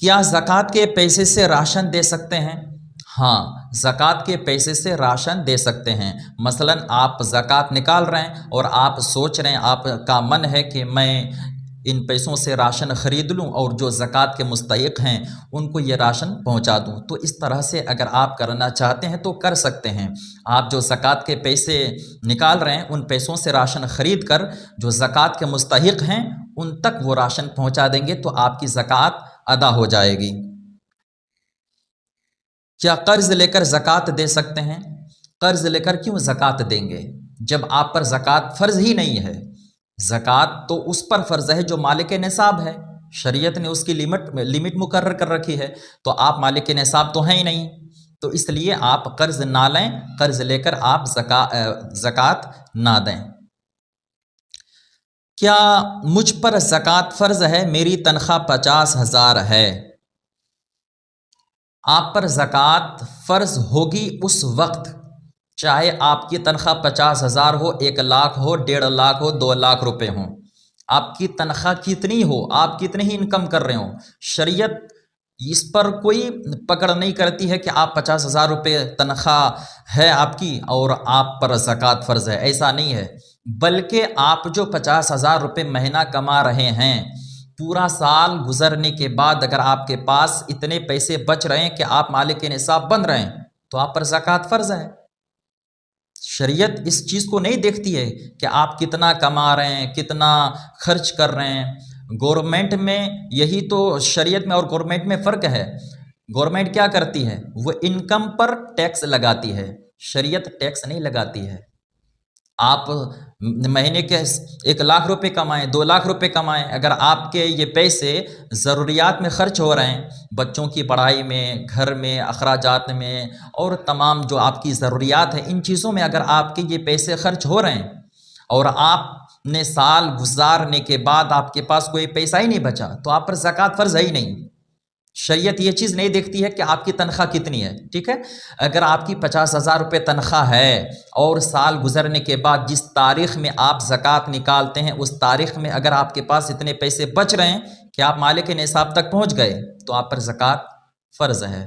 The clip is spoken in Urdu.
کیا زکوٰۃ کے پیسے سے راشن دے سکتے ہیں؟ ہاں، زکوٰۃ کے پیسے سے راشن دے سکتے ہیں۔ مثلاً آپ زکوٰۃ نکال رہے ہیں اور آپ سوچ رہے ہیں، آپ کا من ہے کہ میں ان پیسوں سے راشن خرید لوں اور جو زکوٰۃ کے مستحق ہیں ان کو یہ راشن پہنچا دوں، تو اس طرح سے اگر آپ کرنا چاہتے ہیں تو کر سکتے ہیں۔ آپ جو زکوٰۃ کے پیسے نکال رہے ہیں ان پیسوں سے راشن خرید کر جو زکوٰۃ کے مستحق ہیں ان تک وہ راشن پہنچا دیں گے تو آپ کی زکوٰۃ ادا ہو جائے گی۔ کیا قرض لے کر زکوٰۃ دے سکتے ہیں؟ قرض لے کر کیوں زکوٰۃ دیں گے جب آپ پر زکوٰۃ فرض ہی نہیں ہے؟ زکوٰۃ تو اس پر فرض ہے جو مالک نصاب ہے، شریعت نے اس کی لمٹ مقرر کر رکھی ہے، تو آپ مالک نصاب تو ہیں ہی نہیں، تو اس لیے آپ قرض نہ لیں، قرض لے کر آپ زکوٰۃ نہ دیں۔ کیا مجھ پر زکوٰۃ فرض ہے؟ میری تنخواہ 50,000 ہے۔ آپ پر زکوٰۃ فرض ہوگی اس وقت چاہے آپ کی تنخواہ 50,000 ہو، 1,00,000 ہو، 1.5 لاکھ ہو، 2 لاکھ روپے ہوں، آپ کی تنخواہ کتنی ہو، آپ کتنے ہی انکم کر رہے ہوں، شریعت اس پر کوئی پکڑ نہیں کرتی ہے کہ آپ 50,000 روپے تنخواہ ہے آپ کی اور آپ پر زکوٰۃ فرض ہے، ایسا نہیں ہے، بلکہ آپ جو 50,000 روپے مہینہ کما رہے ہیں، پورا سال گزرنے کے بعد اگر آپ کے پاس اتنے پیسے بچ رہے ہیں کہ آپ مالک نصاب بن رہے ہیں تو آپ پر زکوٰۃ فرض ہے۔ شریعت اس چیز کو نہیں دیکھتی ہے کہ آپ کتنا کما رہے ہیں، کتنا خرچ کر رہے ہیں۔ گورنمنٹ میں یہی تو شریعت میں اور گورنمنٹ میں فرق ہے۔ گورنمنٹ کیا کرتی ہے؟ وہ انکم پر ٹیکس لگاتی ہے، شریعت ٹیکس نہیں لگاتی ہے۔ آپ مہینے کے 1,00,000 روپے کمائیں، 2 لاکھ روپے کمائیں، اگر آپ کے یہ پیسے ضروریات میں خرچ ہو رہے ہیں، بچوں کی پڑھائی میں، گھر میں، اخراجات میں اور تمام جو آپ کی ضروریات ہیں، ان چیزوں میں اگر آپ کے یہ پیسے خرچ ہو رہے ہیں اور آپ نے سال گزارنے کے بعد آپ کے پاس کوئی پیسہ ہی نہیں بچا تو آپ پر زکوٰۃ فرض ہے ہی نہیں۔ شریعت یہ چیز نہیں دیکھتی ہے کہ آپ کی تنخواہ کتنی ہے، ٹھیک ہے؟ اگر آپ کی 50,000 روپے تنخواہ ہے اور سال گزرنے کے بعد جس تاریخ میں آپ زکوٰۃ نکالتے ہیں اس تاریخ میں اگر آپ کے پاس اتنے پیسے بچ رہے ہیں کہ آپ مالک نصاب تک پہنچ گئے تو آپ پر زکوٰۃ فرض ہے۔